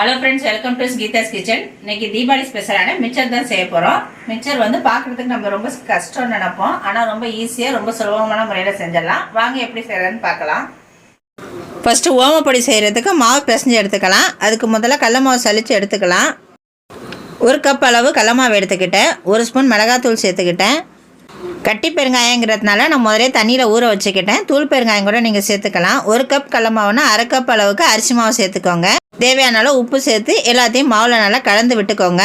Hello friends, welcome to Geetha's kitchen. இன்னைக்கு தீபாவளி ஸ்பெஷலான mixer தான் செய்ய போகிறோம். மிக்சர் வந்து பார்க்குறதுக்கு நம்ம ரொம்ப கஷ்டம்னு நினைப்போம், ஆனால் ரொம்ப ஈஸியாக ரொம்ப சுலபமான முறையில் செஞ்சிடலாம். வாங்க எப்படி செய்கிறதுன்னு பார்க்கலாம். ஃபஸ்ட்டு ஓமப்பொடி செய்கிறதுக்கு மாவு பிசைஞ்சு எடுத்துக்கலாம். அதுக்கு முதல்ல கடல மாவு சலித்து எடுத்துக்கலாம். 1 கப் அளவு கடல மாவு எடுத்துக்கிட்டேன். 1 ஸ்பூன் மிளகாத்தூள் சேர்த்துக்கிட்டேன். கட்டி பெருங்காயங்கிறதுனால நான் முதலே தண்ணியில் ஊற வச்சுக்கிட்டேன். தூள் பெருங்காயம் கூட நீங்கள் சேர்த்துக்கலாம். 1 கப் கடல மாவுனா 1/2 கப் அளவுக்கு அரிசி மாவு சேர்த்துக்கோங்க. தேவையான அளவு உப்பு சேர்த்து எல்லாத்தையும் மாவில் நல்லா கலந்து விட்டுக்கோங்க.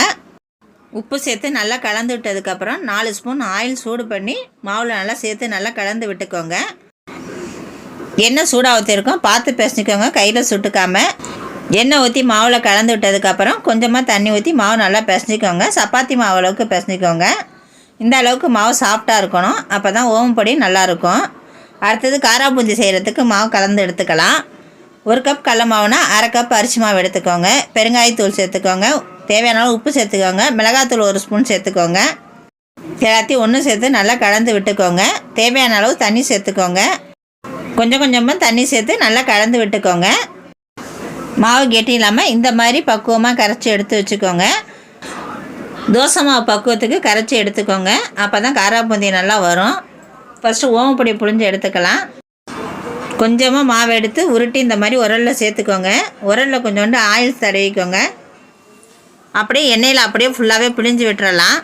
உப்பு சேர்த்து நல்லா கலந்து விட்டதுக்கப்புறம் 4 ஸ்பூன் ஆயில் சூடு பண்ணி மாவில் நல்லா சேர்த்து நல்லா கலந்து விட்டுக்கோங்க. எண்ணெய் சூடாக ஊற்றிருக்கோம், பார்த்து பிசைஞ்சிக்கோங்க, கையில் சுட்டுக்காமல். எண்ணெய் ஊற்றி மாவில் கலந்து விட்டதுக்கப்புறம் கொஞ்சமாக தண்ணி ஊற்றி மாவு நல்லா பிசைஞ்சிக்கோங்க. சப்பாத்தி மாவு அளவுக்கு பிசைஞ்சிக்கோங்க. இந்த அளவுக்கு மாவு சாஃப்டாக இருக்கணும், அப்போ தான் ஓமப்பொடி நல்லாயிருக்கும். அடுத்தது காரா பூந்தி செய்கிறதுக்கு மாவு கலந்து எடுத்துக்கலாம். 1 கப் கடல மாவுனா 1/2 கப் அரிசி மாவு எடுத்துக்கோங்க. பெருங்காயத்தூள் சேர்த்துக்கோங்க. தேவையான அளவு உப்பு சேர்த்துக்கோங்க. மிளகாத்தூள் 1 ஸ்பூன் சேர்த்துக்கோங்க. எல்லாத்தையும் ஒன்று சேர்த்து நல்லா கலந்து விட்டுக்கோங்க. தேவையான அளவு தண்ணி சேர்த்துக்கோங்க. கொஞ்சம் கொஞ்சமாக தண்ணி சேர்த்து நல்லா கலந்து விட்டுக்கோங்க. மாவு கெட்டி இல்லாமல் இந்த மாதிரி பக்குவமாக கரைச்சி எடுத்து வச்சுக்கோங்க. தோசை மாவு பக்குவத்துக்கு கரைச்சி எடுத்துக்கோங்க, அப்போ தான் காரா பூந்தி நல்லா வரும். ஃபஸ்ட்டு ஓமப்பொடி புழிஞ்சு எடுத்துக்கலாம். கொஞ்சமாக மாவு எடுத்து உருட்டி இந்த மாதிரி உரலில் சேர்த்துக்கோங்க. உரலில் கொஞ்சோண்டு ஆயில் தடவிக்கோங்க. அப்படியே எண்ணெயில் அப்படியே ஃபுல்லாகவே பிழிஞ்சு விட்டுறலாம்.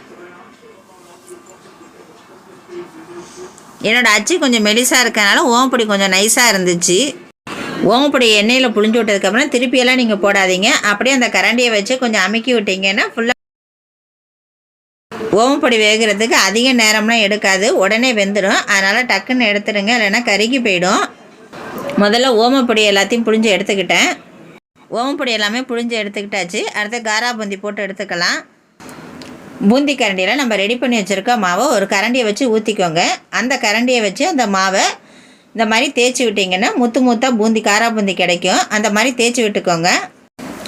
என்னோடய அச்சு கொஞ்சம் மெலிசாக இருக்கனால ஓமப்பொடி கொஞ்சம் நைஸாக இருந்துச்சு. ஓமப்பொடி எண்ணெயில் புழிஞ்சு விட்டதுக்கப்புறம் திருப்பியெல்லாம் நீங்கள் போடாதீங்க. அப்படியே அந்த கரண்டியை வச்சு கொஞ்சம் அமுக்கி விட்டீங்கன்னா ஃபுல்லாக ஓமப்பொடி வேகிறதுக்கு அதிக நேரம்லாம் எடுக்காது, உடனே வெந்துடும். அதனால் டக்குன்னு எடுத்துடுங்க, இல்லைன்னா கருகி போயிடும். முதல்ல ஓமப்பொடி எல்லாத்தையும் புழிஞ்சு எடுத்துக்கிட்டேன். ஓமப்பொடி எல்லாமே புழிஞ்சு எடுத்துக்கிட்டாச்சு. அடுத்து காரா பூந்தி போட்டு எடுத்துக்கலாம். பூந்தி கரண்டியில் நம்ம ரெடி பண்ணி வச்சுருக்க மாவை ஒரு கரண்டியை வச்சு ஊற்றிக்கோங்க. அந்த கரண்டியை வச்சு அந்த மாவை இந்த மாதிரி தேய்ச்சி விட்டிங்கன்னா முத்து முத்தாக பூந்தி காரா பூந்தி கிடைக்கும். அந்த மாதிரி தேய்ச்சி விட்டுக்கோங்க.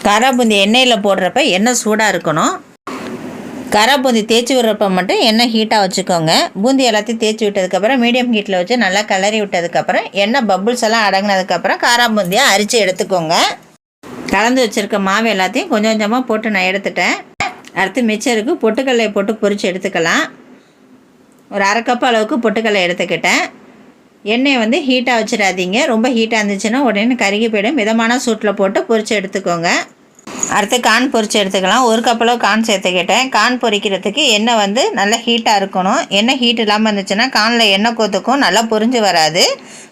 காரா பூந்தி எண்ணெயில் போடுறப்ப எண்ணெய் சூடாக இருக்கணும். காரா பூந்தி தேய்ச்சி விடுறப்ப மட்டும் எண்ணெய் ஹீட்டாக வச்சுக்கோங்க. பூந்தி எல்லாத்தையும் தேய்ச்சி விட்டதுக்கப்புறம் மீடியம் ஹீட்டில் வச்சு நல்லா கிளறி விட்டதுக்கப்புறம் எண்ணெய் பபுள்ஸ் எல்லாம் அடங்கினதுக்கப்புறம் காரா பூந்தியை அரிச்சு எடுத்துக்கோங்க. கலந்து வச்சுருக்க மாவு எல்லாத்தையும் கொஞ்சம் கொஞ்சமாக போட்டு நான் எடுத்துட்டேன். அடுத்து மிச்சருக்கு பொட்டுக்கல்லையை போட்டு பொரித்து எடுத்துக்கலாம். ஒரு 1/2 கப் அளவுக்கு பொட்டுக்கல்லை எடுத்துக்கிட்டேன். எண்ணெயை வந்து ஹீட்டாக வச்சிடாதீங்க, ரொம்ப ஹீட்டாக இருந்துச்சுன்னா உடனே கருகி போய்டும். மிதமான சூட்டில் போட்டு பொரித்து எடுத்துக்கோங்க. அடுத்து கான் பொரித்து எடுத்துக்கலாம். 1 கப் அளவு கான் சேர்த்துக்கிட்டேன். கான் பொரிக்கிறதுக்கு எண்ணெய் வந்து நல்லா ஹீட்டாக இருக்கணும். எண்ணெய் ஹீட் இல்லாமல் இருந்துச்சுன்னா கானில் எண்ணெய் கொத்துக்கும், நல்லா பொரிஞ்சு வராது.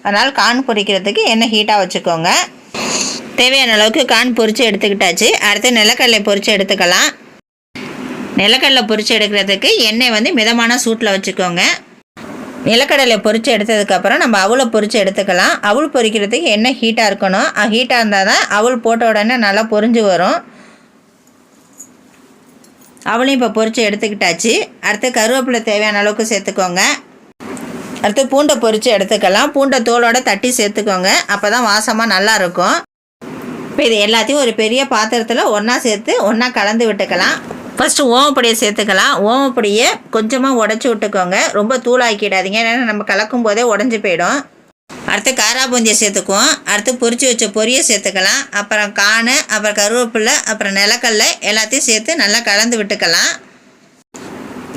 அதனால் கான் பொரிக்கிறதுக்கு எண்ணெய் ஹீட்டாக வச்சுக்கோங்க. தேவையான அளவுக்கு கான் பொரித்து எடுத்துக்கிட்டாச்சு. அடுத்து நிலக்கடலை பொரித்து எடுத்துக்கலாம். நிலக்கடலை பொரித்து எடுக்கிறதுக்கு எண்ணெய் வந்து மிதமான சூட்டில் வச்சுக்கோங்க. நிலக்கடலை பொரித்து எடுத்ததுக்கப்புறம் நம்ம அவளை பொரித்து எடுத்துக்கலாம். அவள் பொரிக்கிறதுக்கு எண்ணெய் ஹீட்டாக இருக்கணும். ஹீட்டாக இருந்தால் தான் அவள் போட்ட உடனே நல்லா பொரிஞ்சு வரும். அவளையும் இப்போ பொரித்து எடுத்துக்கிட்டாச்சு. அடுத்து கருவேப்பிலை தேவையான அளவுக்கு சேர்த்துக்கோங்க. அடுத்து பூண்டை பொரித்து எடுத்துக்கலாம். பூண்டை தோலோடு தட்டி சேர்த்துக்கோங்க, அப்போ தான் வாசமாக நல்லாயிருக்கும். இப்போ இது எல்லாத்தையும் ஒரு பெரிய பாத்திரத்தில் ஒன்றா சேர்த்து ஒன்றா கலந்து விட்டுக்கலாம். ஃபஸ்ட்டு ஓமப்பொடியை சேர்த்துக்கலாம். ஓமப்பொடியை கொஞ்சமாக உடச்சி விட்டுக்கோங்க, ரொம்ப தூளாக்கிடாதீங்க, ஏன்னா நம்ம கலக்கும் போதே உடஞ்சி போயிடும். அடுத்து காரா பூந்தியை சேர்த்துக்குவோம். அடுத்து பொரித்து வச்ச பொரியை சேர்த்துக்கலாம். அப்புறம் கான், அப்புறம் கருவேப்பிலை, அப்புறம் நிலக்கடலை எல்லாத்தையும் சேர்த்து நல்லா கலந்து விட்டுக்கலாம்.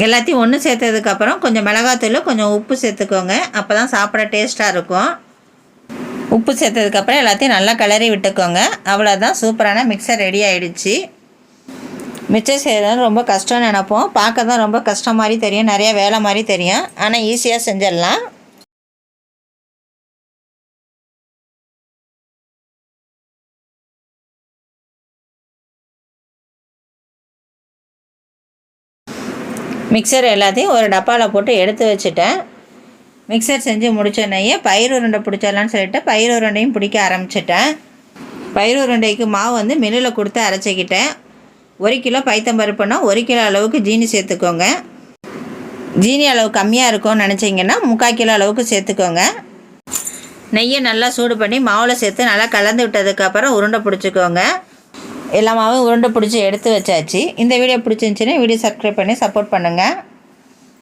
எல்லாத்தையும் ஒன்று சேர்த்ததுக்கப்புறம் கொஞ்சம் மிளகாத்தூள், கொஞ்சம் உப்பு சேர்த்துக்கோங்க, அப்போ தான் சாப்பிட டேஸ்ட்டாக இருக்கும். உப்பு சேர்த்ததுக்கப்புறம் எல்லாத்தையும் நல்லா கிளறி விட்டுக்கோங்க. அவ்வளோதான், சூப்பரான மிக்சர் ரெடி ஆகிடுச்சு. மிச்சர் செய்கிறது ரொம்ப கஷ்டம்னு நினைப்போம், பார்க்க தான் ரொம்ப கஷ்டம் மாதிரி தெரியும், நிறையா வேலை மாதிரி தெரியும், ஆனால் ஈஸியாக செஞ்சிடலாம். மிக்சர் எல்லாத்தையும் ஒரு டப்பாவில் போட்டு எடுத்து வச்சுட்டேன். மிக்சர் செஞ்சு முடிச்சோன்னையே பயிர் உருண்டை பிடிச்சிடலான்னு சொல்லிட்டு பயிர் உருண்டையும் பிடிக்க ஆரம்பிச்சிட்டேன். பயிர் உருண்டைக்கு மாவு வந்து மில்லில் கொடுத்து அரைச்சிக்கிட்டேன். 1 கிலோ பைத்தம்பருப்புனா 1 கிலோ அளவுக்கு ஜீனி சேர்த்துக்கோங்க. ஜீனி அளவு கம்மியாக இருக்கும்னு நினச்சிங்கன்னா 3/4 கிலோ அளவுக்கு சேர்த்துக்கோங்க. நெய்யை நல்லா சூடு பண்ணி மாவில் சேர்த்து நல்லா கலந்து விட்டதுக்கப்புறம் உருண்டை பிடிச்சிக்கோங்க. எல்லா மாவும் உருண்டை பிடிச்சி எடுத்து வச்சாச்சு. இந்த வீடியோ பிடிச்சிருந்துச்சின்னா வீடியோ சப்ஸ்கிரைப் பண்ணி சப்போர்ட் பண்ணுங்கள்.